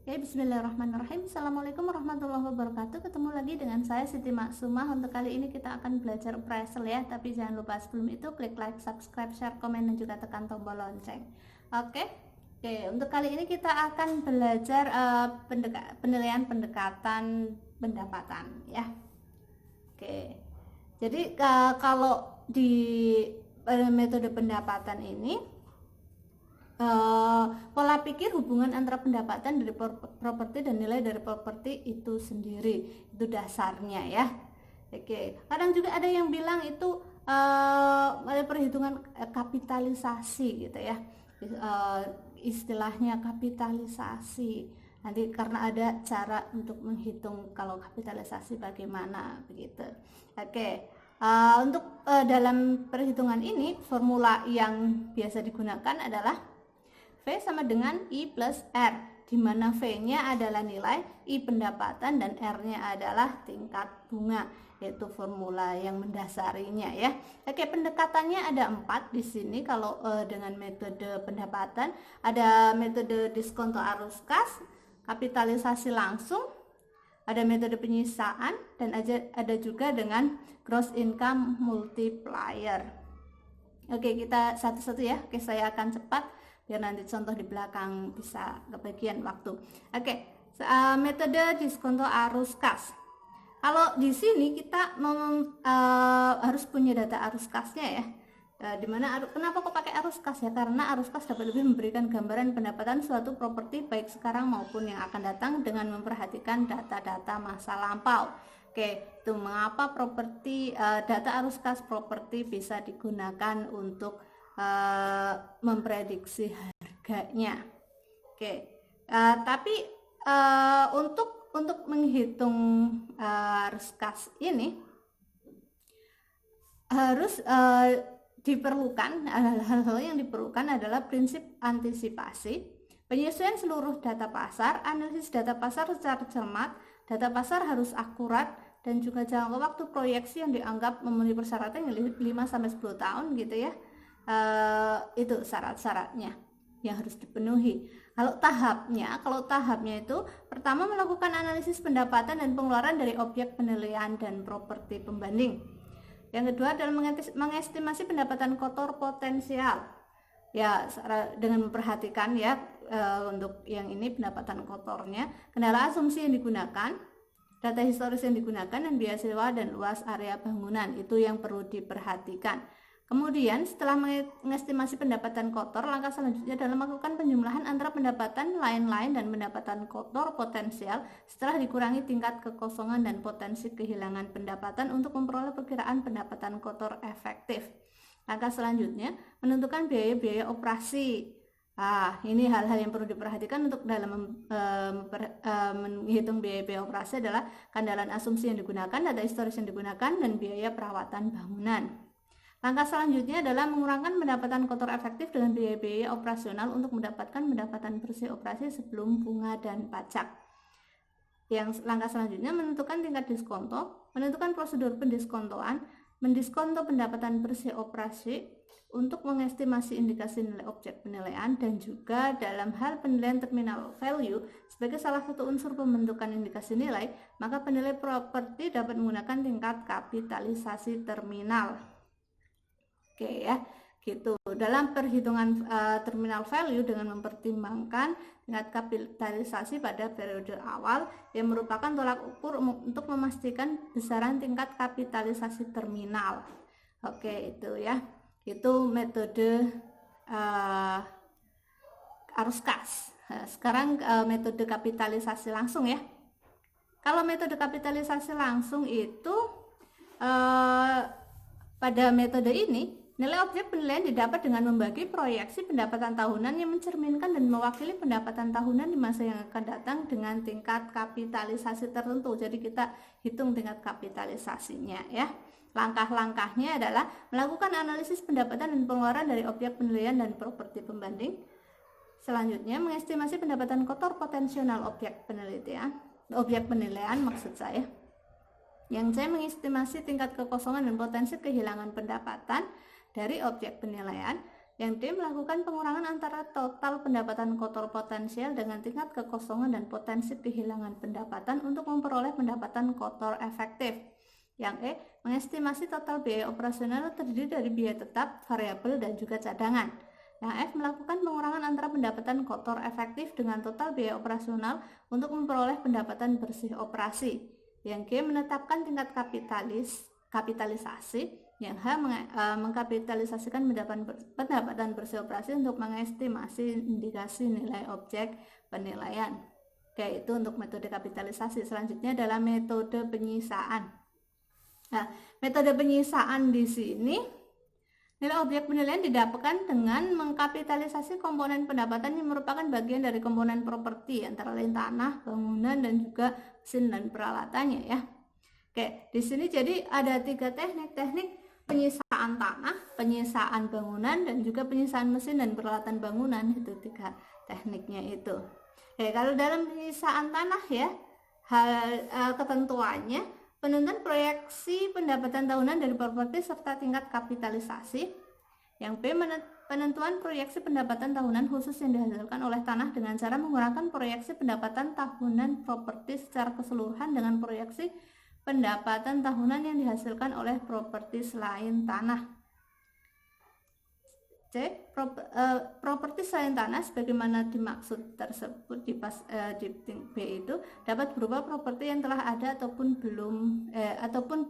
Oke, bismillahirrahmanirrahim. Assalamualaikum warahmatullahi wabarakatuh. Ketemu lagi dengan saya Siti Maksumah. Untuk kali ini kita akan belajar appraisal ya. Tapi jangan lupa sebelum itu klik like, subscribe, share, komen, dan juga tekan tombol lonceng. Oke. Untuk kali ini kita akan belajar penilaian pendekatan pendapatan ya. Oke. Jadi kalau di metode pendapatan ini pola pikir hubungan antara pendapatan dari properti dan nilai dari properti itu sendiri, itu dasarnya ya. Oke, kadang juga ada yang bilang itu ada perhitungan kapitalisasi gitu ya, istilahnya kapitalisasi. Nanti karena ada cara untuk menghitung kalau kapitalisasi bagaimana begitu. Oke. Untuk dalam perhitungan ini formula yang biasa digunakan adalah V sama dengan I plus R, di mana V-nya adalah nilai, I pendapatan, dan R-nya adalah tingkat bunga. Itu formula yang mendasarinya ya. Oke, pendekatannya ada 4 di sini. Kalau dengan metode pendapatan ada metode diskonto arus kas, kapitalisasi langsung, ada metode penyisaan, dan ada juga dengan gross income multiplier. Oke, kita satu-satu ya. Oke, saya akan cepat biar nanti contoh di belakang bisa kebagian waktu. Oke, metode diskonto arus kas. Kalau di sini kita harus punya data arus kasnya ya. Dimana kenapa kok pakai arus kas ya? Karena arus kas dapat lebih memberikan gambaran pendapatan suatu properti baik sekarang maupun yang akan datang dengan memperhatikan data-data masa lampau. Oke, itu mengapa data arus kas properti bisa digunakan untuk memprediksi harganya. Oke, tapi untuk menghitung arus kas ini harus diperlukan hal-hal yang diperlukan adalah prinsip antisipasi, penyesuaian seluruh data pasar, analisis data pasar secara cermat, data pasar harus akurat, dan juga jangka waktu proyeksi yang dianggap memenuhi persyaratan 5-10 tahun gitu ya. Itu syarat-syaratnya yang harus dipenuhi. Kalau tahapnya itu pertama melakukan analisis pendapatan dan pengeluaran dari objek penilaian dan properti pembanding. Yang kedua adalah mengestimasi pendapatan kotor potensial. Ya, dengan memperhatikan ya untuk yang ini pendapatan kotornya, kendala asumsi yang digunakan, data historis yang digunakan, dan biaya sewa dan luas area bangunan. Itu yang perlu diperhatikan. Kemudian setelah mengestimasi pendapatan kotor, langkah selanjutnya adalah melakukan penjumlahan antara pendapatan lain-lain dan pendapatan kotor potensial setelah dikurangi tingkat kekosongan dan potensi kehilangan pendapatan untuk memperoleh perkiraan pendapatan kotor efektif. Langkah selanjutnya menentukan biaya-biaya operasi. Ini hal-hal yang perlu diperhatikan untuk dalam menghitung biaya-biaya operasi adalah kandalan asumsi yang digunakan, data historis yang digunakan, dan biaya perawatan bangunan. Langkah selanjutnya adalah mengurangkan pendapatan kotor efektif dengan biaya-biaya operasional untuk mendapatkan pendapatan bersih operasi sebelum bunga dan pajak. Langkah selanjutnya menentukan tingkat diskonto, menentukan prosedur pendiskontoan, mendiskonto pendapatan bersih operasi untuk mengestimasi indikasi nilai objek penilaian, dan juga dalam hal penilaian terminal value sebagai salah satu unsur pembentukan indikasi nilai, maka penilai properti dapat menggunakan tingkat kapitalisasi terminal. Oke ya, gitu. Dalam perhitungan terminal value dengan mempertimbangkan tingkat kapitalisasi pada periode awal yang merupakan tolak ukur untuk memastikan besaran tingkat kapitalisasi terminal. Oke, itu ya. Itu metode arus kas. Sekarang metode kapitalisasi langsung ya. Kalau metode kapitalisasi langsung itu pada metode ini nilai objek penilaian didapat dengan membagi proyeksi pendapatan tahunan yang mencerminkan dan mewakili pendapatan tahunan di masa yang akan datang dengan tingkat kapitalisasi tertentu. Jadi kita hitung tingkat kapitalisasinya ya. Langkah-langkahnya adalah melakukan analisis pendapatan dan pengeluaran dari objek penilaian dan properti pembanding. Selanjutnya mengestimasi pendapatan kotor potensial objek penilaian maksud saya. Yang saya mengestimasi tingkat kekosongan dan potensi kehilangan pendapatan dari objek penilaian. Yang D, melakukan pengurangan antara total pendapatan kotor potensial dengan tingkat kekosongan dan potensi kehilangan pendapatan untuk memperoleh pendapatan kotor efektif. Yang E, mengestimasi total biaya operasional terdiri dari biaya tetap, variabel, dan juga cadangan. Yang F, melakukan pengurangan antara pendapatan kotor efektif dengan total biaya operasional untuk memperoleh pendapatan bersih operasi. Yang G, menetapkan tingkat kapitalisasi. Yang H, mengkapitalisasikan pendapatan bersih operasi untuk mengestimasi indikasi nilai objek penilaian. Oke, itu untuk metode kapitalisasi. Selanjutnya adalah metode penyisaan. Nah, metode penyisaan di sini, nilai objek penilaian didapatkan dengan mengkapitalisasi komponen pendapatan yang merupakan bagian dari komponen properti, antara lain tanah, bangunan, dan juga mesin dan peralatannya ya. Oke, di sini jadi ada 3 teknik penyisaan tanah, penyisaan bangunan, dan juga penyisaan mesin dan peralatan bangunan. Itu 3 tekniknya itu. Oke, kalau dalam penyisaan tanah ya, ketentuannya penentuan proyeksi pendapatan tahunan dari properti serta tingkat kapitalisasi. Yang B, penentuan proyeksi pendapatan tahunan khusus yang dihasilkan oleh tanah dengan cara menggunakan proyeksi pendapatan tahunan properti secara keseluruhan dengan proyeksi pendapatan tahunan yang dihasilkan oleh properti selain tanah. C, properti selain tanah sebagaimana dimaksud tersebut di B itu dapat berupa properti yang telah ada ataupun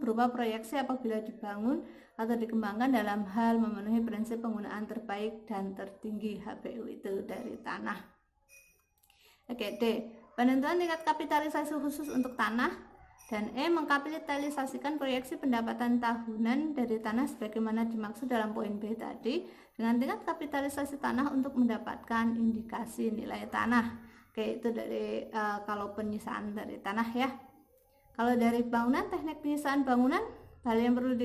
berupa proyeksi apabila dibangun atau dikembangkan dalam hal memenuhi prinsip penggunaan terbaik dan tertinggi HPU itu dari tanah. Oke, D, penentuan tingkat kapitalisasi khusus untuk tanah. Dan E, mengkapitalisasikan proyeksi pendapatan tahunan dari tanah sebagaimana dimaksud dalam poin B tadi dengan tingkat kapitalisasi tanah untuk mendapatkan indikasi nilai tanah. Oke, itu dari kalau penyisaan dari tanah ya. Kalau dari bangunan, teknik penyisaan bangunan, hal yang perlu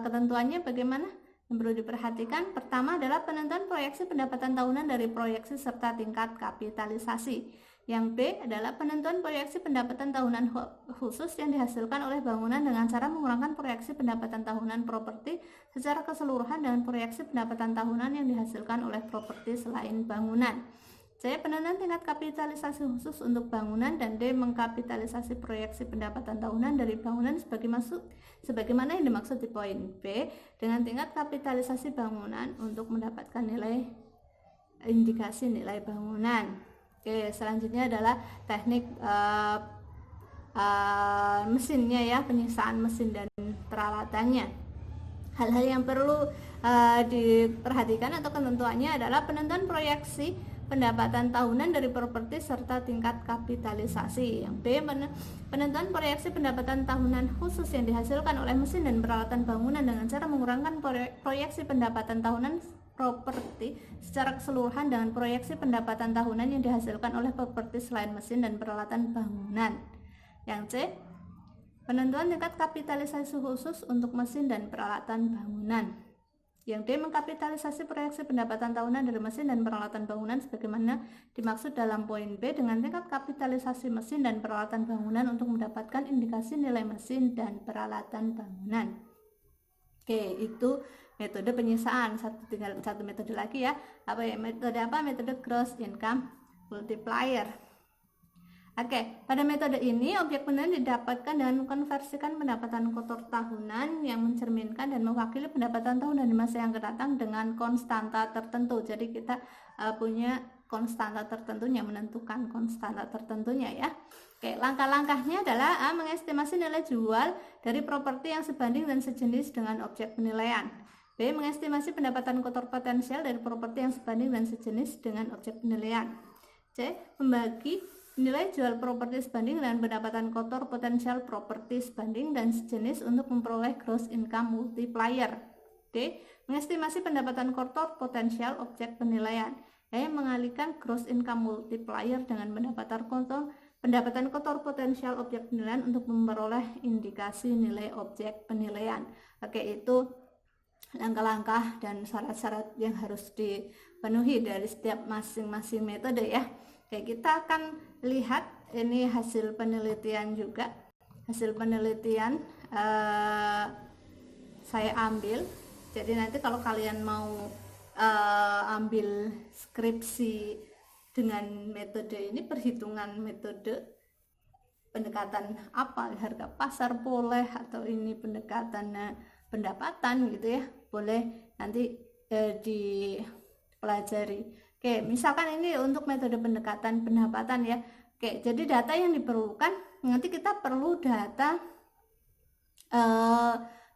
ketentuannya bagaimana? Yang perlu diperhatikan pertama adalah penentuan proyeksi pendapatan tahunan dari proyeksi serta tingkat kapitalisasi. Yang B adalah penentuan proyeksi pendapatan tahunan khusus yang dihasilkan oleh bangunan dengan cara menggunakan proyeksi pendapatan tahunan properti secara keseluruhan dengan proyeksi pendapatan tahunan yang dihasilkan oleh properti selain bangunan. C, penentuan tingkat kapitalisasi khusus untuk bangunan. Dan D, mengkapitalisasi proyeksi pendapatan tahunan dari bangunan sebagaimana yang dimaksud di poin B dengan tingkat kapitalisasi bangunan untuk mendapatkan nilai indikasi nilai bangunan. Oke, selanjutnya adalah teknik mesinnya ya, penyisaan mesin dan peralatannya. Hal-hal yang perlu diperhatikan atau ketentuannya adalah penentuan proyeksi pendapatan tahunan dari properti serta tingkat kapitalisasi. Yang B, penentuan proyeksi pendapatan tahunan khusus yang dihasilkan oleh mesin dan peralatan bangunan dengan cara mengurangkan proyeksi pendapatan tahunan properti secara keseluruhan dengan proyeksi pendapatan tahunan yang dihasilkan oleh properti selain mesin dan peralatan bangunan. Yang C, penentuan tingkat kapitalisasi khusus untuk mesin dan peralatan bangunan. Yang D, mengkapitalisasi proyeksi pendapatan tahunan dari mesin dan peralatan bangunan sebagaimana dimaksud dalam poin B dengan tingkat kapitalisasi mesin dan peralatan bangunan untuk mendapatkan indikasi nilai mesin dan peralatan bangunan. Oke, itu metode penyisaan. Tinggal satu metode lagi ya. Metode gross income multiplier. Oke, pada metode ini objek penilaian didapatkan dengan mengkonversikan pendapatan kotor tahunan yang mencerminkan dan mewakili pendapatan tahunan di masa yang akan datang dengan konstanta tertentu. Jadi kita punya konstanta tertentu yang menentukan konstanta tertentunya ya. Oke, langkah-langkahnya adalah A, mengestimasi nilai jual dari properti yang sebanding dan sejenis dengan objek penilaian. B, mengestimasi pendapatan kotor potensial dari properti yang sebanding dan sejenis dengan objek penilaian. C, membagi nilai jual properti sebanding dengan pendapatan kotor potensial properti sebanding dan sejenis untuk memperoleh gross income multiplier. D, mengestimasi pendapatan kotor potensial objek penilaian. E, mengalihkan gross income multiplier dengan pendapatan kotor potensial objek penilaian untuk memperoleh indikasi nilai objek penilaian. Oke, itu langkah-langkah dan syarat-syarat yang harus dipenuhi dari setiap masing-masing metode ya. Oke, kita akan lihat ini hasil penelitian juga. Hasil penelitian saya ambil. Jadi nanti kalau kalian mau ambil skripsi dengan metode ini, perhitungan metode pendekatan apa, harga pasar boleh, atau ini pendekatan pendapatan gitu ya, boleh nanti dipelajari. Oke, misalkan ini untuk metode pendekatan pendapatan ya. Oke, jadi data yang diperlukan, nanti kita perlu data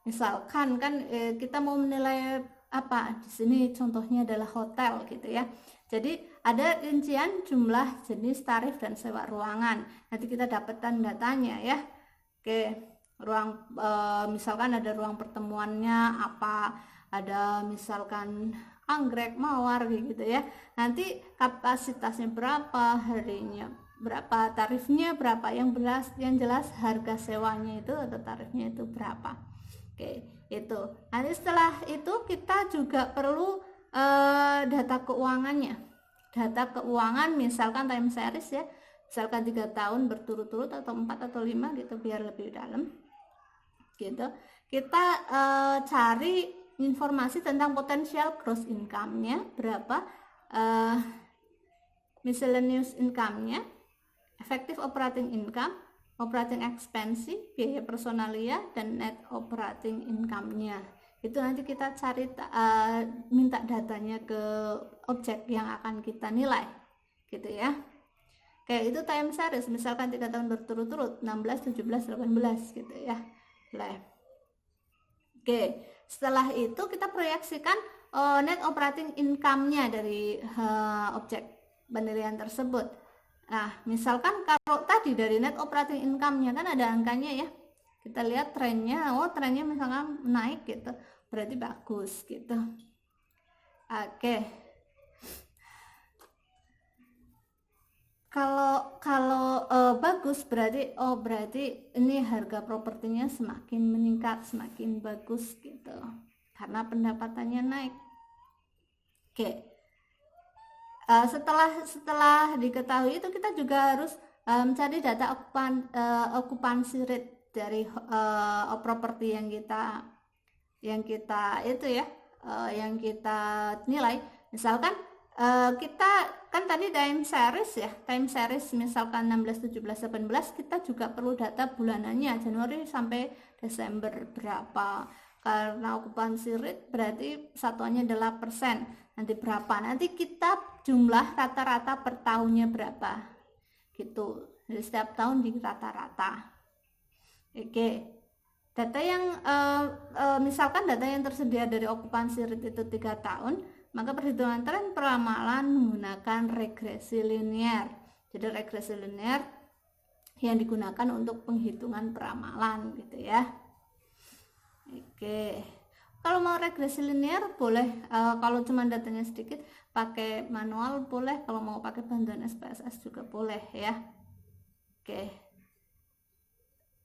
misalkan kan kita mau menilai apa, di sini contohnya adalah hotel gitu ya. Jadi ada rincian jumlah, jenis, tarif, dan sewa ruangan. Nanti kita dapatkan datanya ya. Oke, ruang misalkan ada ruang pertemuannya apa, ada misalkan anggrek, mawar gitu ya. Nanti kapasitasnya berapa, harinya berapa, tarifnya berapa, yang jelas harga sewanya itu atau tarifnya itu berapa. Oke, itu. Nanti setelah itu kita juga perlu data keuangannya. Data keuangan misalkan time series ya. Misalkan 3 tahun berturut-turut atau 4 atau 5 gitu biar lebih dalam. Gitu. Kita cari informasi tentang potensial gross income-nya berapa, miscellaneous income-nya, effective operating income, operating expense, biaya personalia, dan net operating income-nya. Itu nanti kita cari minta datanya ke objek yang akan kita nilai gitu ya. Kayak itu time series, misalkan 3 tahun berturut-turut 16, 17, 18 gitu ya. Oke, setelah itu kita proyeksikan net operating income-nya dari objek penilaian tersebut. Nah, misalkan kalau tadi dari net operating income-nya kan ada angkanya ya. Kita lihat trennya, trennya misalkan naik gitu, berarti bagus gitu. Oke. Kalau bagus berarti berarti ini harga propertinya semakin meningkat, semakin bagus gitu. Karena pendapatannya naik. Oke. Setelah diketahui itu, kita juga harus mencari data occupancy rate dari properti yang kita itu ya, yang kita nilai. Misalkan kita kan tadi time series misalkan 16, 17, 18, kita juga perlu data bulanannya Januari sampai Desember berapa. Karena occupancy rate berarti satuannya adalah persen, nanti berapa, nanti kita jumlah rata-rata per tahunnya berapa gitu. Jadi setiap tahun di rata-rata. Oke, data yang misalkan data yang tersedia dari occupancy rate itu 3 tahun, maka perhitungan tren peramalan menggunakan regresi linear. Jadi regresi linear yang digunakan untuk penghitungan peramalan gitu ya. Oke, kalau mau regresi linear boleh, kalau cuma datanya sedikit pakai manual boleh, kalau mau pakai bantuan SPSS juga boleh ya. Oke,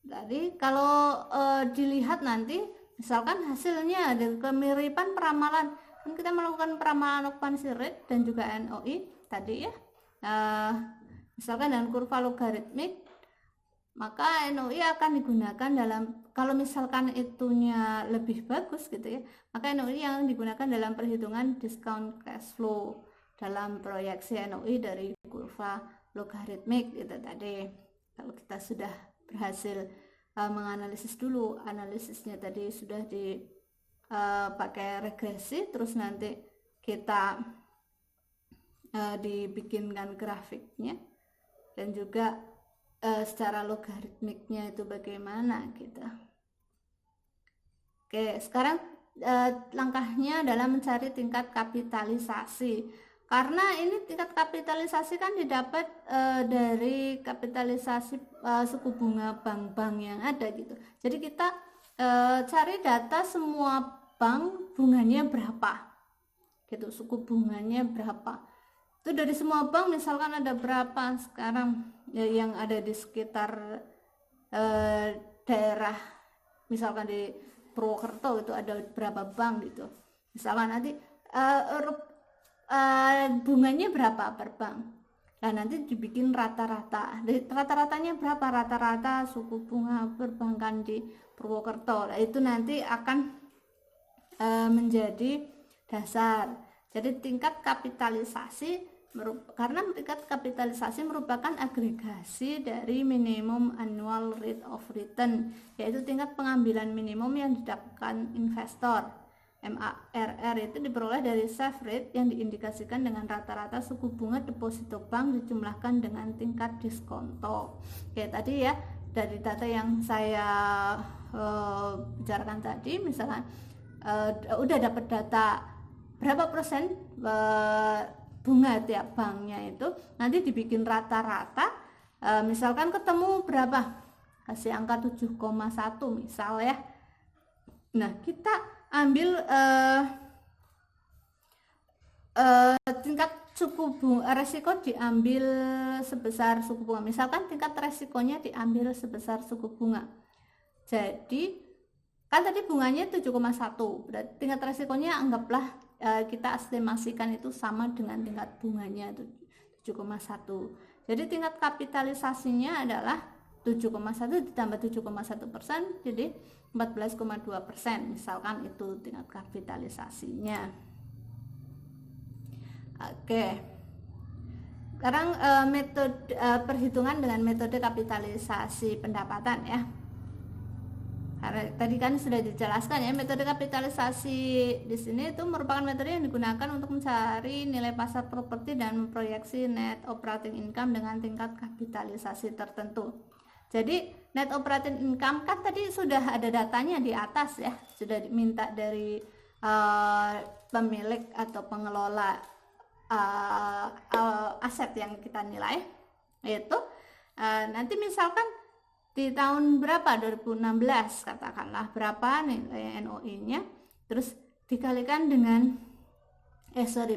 jadi kalau dilihat nanti misalkan hasilnya ada kemiripan peramalan, kan kita melakukan peramalan occupancy rate dan juga NOI tadi ya, misalkan dengan kurva logaritmik, maka NOI akan digunakan dalam, kalau misalkan itunya lebih bagus gitu ya, maka NOI yang digunakan dalam perhitungan discount cash flow dalam proyeksi NOI dari kurva logaritmik gitu tadi. Kalau kita sudah berhasil menganalisis dulu, analisisnya tadi sudah dipakai regresi, terus nanti kita dibikinkan grafiknya dan juga secara logaritmiknya itu bagaimana gitu. Oke, sekarang langkahnya adalah mencari tingkat kapitalisasi. Karena ini tingkat kapitalisasi kan didapat dari kapitalisasi suku bunga bank-bank yang ada gitu. Jadi kita cari data semua bank bunganya berapa gitu, suku bunganya berapa. Itu dari semua bank misalkan ada berapa sekarang ya, yang ada di sekitar daerah, misalkan di Purwokerto itu ada berapa bank gitu. Misalkan nanti bunganya berapa per bank. Nah, nanti dibikin rata-rata. Rata-ratanya berapa? Rata-rata suku bunga perbankan di Purwokerto. Nah, itu nanti akan menjadi dasar. Jadi tingkat kapitalisasi karena tingkat kapitalisasi merupakan agregasi dari minimum annual rate of return, yaitu tingkat pengambilan minimum yang didapatkan investor. MARR itu diperoleh dari save rate yang diindikasikan dengan rata-rata suku bunga deposito bank dijumlahkan dengan tingkat diskonto. Oke, tadi ya dari data yang saya bicarakan tadi, misalkan udah dapat data berapa persen bunga tiap banknya, itu nanti dibikin rata-rata, misalkan ketemu berapa, kasih angka 7,1 misal ya. Nah, kita ambil tingkat suku bunga resiko diambil sebesar suku bunga, misalkan tingkat resikonya diambil sebesar suku bunga. Jadi kan tadi bunganya 7,1, berarti tingkat resikonya anggaplah kita estimasikan itu sama dengan tingkat bunganya 7,1. Jadi tingkat kapitalisasinya adalah 7,1 ditambah 7,1%, jadi 14,2%, misalkan itu tingkat kapitalisasinya. Oke, sekarang metode perhitungan dengan metode kapitalisasi pendapatan ya. Karena tadi kan sudah dijelaskan ya, metode kapitalisasi di sini itu merupakan metode yang digunakan untuk mencari nilai pasar properti dan memproyeksi net operating income dengan tingkat kapitalisasi tertentu. Jadi net operating income kan tadi sudah ada datanya di atas ya, sudah diminta dari pemilik atau pengelola aset yang kita nilai, yaitu nanti misalkan di tahun berapa, 2016 katakanlah, berapa nilai NOI-nya, terus dikalikan dengan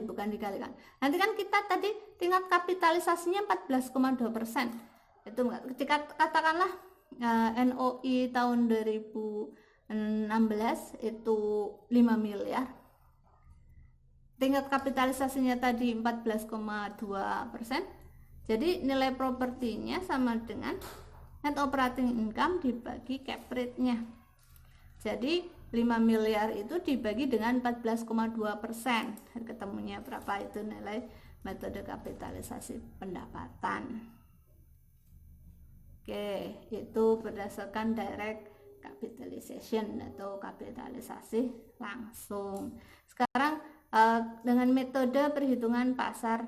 bukan dikalikan, nanti kan kita tadi tingkat kapitalisasinya 14,2%, itu ketika katakanlah NOI tahun 2016 itu 5 miliar, tingkat kapitalisasinya tadi 14,2%, jadi nilai propertinya sama dengan net operating income dibagi cap rate-nya. Jadi 5 miliar itu dibagi dengan 14,2%, ketemunya berapa itu nilai metode kapitalisasi pendapatan. Oke, itu berdasarkan direct capitalization atau kapitalisasi langsung. Sekarang dengan metode perhitungan pasar,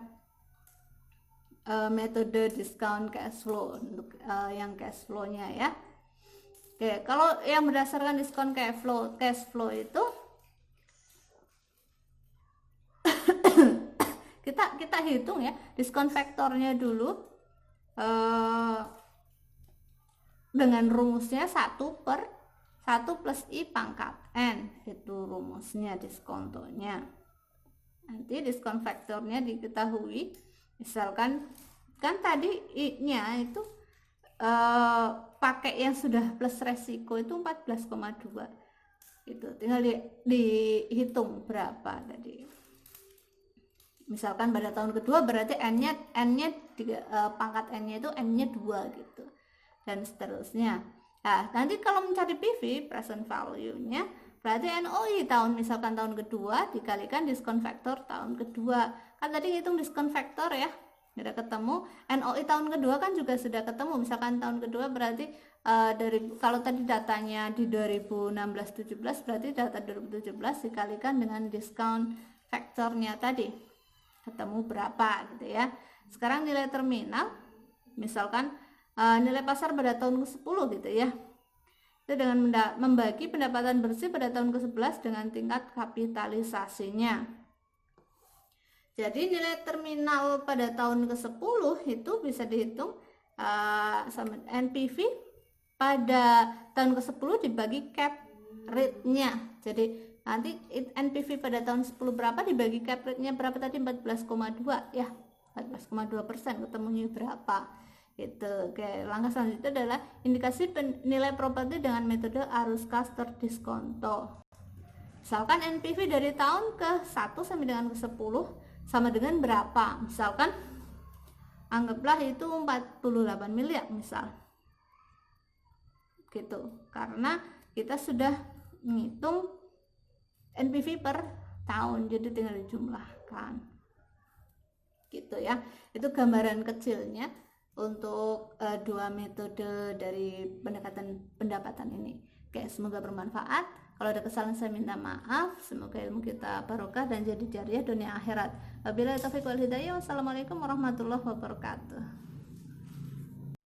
metode discount cash flow untuk yang cash flow-nya ya. Oke, kalau yang berdasarkan discount cash flow itu kita hitung ya, diskon faktornya dulu dengan rumusnya 1 per 1 plus I pangkat N, itu rumusnya diskontonya. Nanti diskon faktornya diketahui, misalkan kan tadi I-nya itu pakai yang sudah plus resiko itu 14,2, itu tinggal dihitung berapa tadi. Misalkan pada tahun kedua berarti N-nya pangkat N-nya itu N-nya 2 gitu, dan seterusnya. Nah, nanti kalau mencari PV, present value-nya, berarti NOI misalkan tahun kedua dikalikan diskon faktor tahun kedua. Kan tadi ngitung diskon faktor ya, sudah ketemu. NOI tahun kedua kan juga sudah ketemu. Misalkan tahun kedua berarti kalau tadi datanya di 2016-17, berarti data 2017 dikalikan dengan diskon faktornya tadi, ketemu berapa gitu ya. Sekarang nilai terminal, misalkan nilai pasar pada tahun ke-10 gitu ya, itu dengan membagi pendapatan bersih pada tahun ke-11 dengan tingkat kapitalisasinya. Jadi nilai terminal pada tahun ke-10 itu bisa dihitung sama NPV pada tahun ke-10 dibagi cap rate-nya. Jadi nanti NPV pada tahun 10 berapa dibagi cap rate-nya berapa tadi, 14,2 ya, 14,2%, ketemunya berapa gitu. Oke, langkah selanjutnya adalah indikasi nilai properti dengan metode arus kas terdiskonto. Misalkan NPV dari tahun ke-1 sampai dengan ke-10 sama dengan berapa, misalkan anggaplah itu 48 miliar misal gitu, karena kita sudah menghitung NPV per tahun, jadi tinggal dijumlahkan. terapkan gitu ya. Itu gambaran kecilnya untuk dua metode dari pendekatan pendapatan ini. Oke, semoga bermanfaat. Kalau ada kesalahan saya minta maaf. Semoga ilmu kita barokah dan jadi jariah dunia akhirat. Wabillahi taufiq wal hidayah. Wassalamualaikum warahmatullahi wabarakatuh.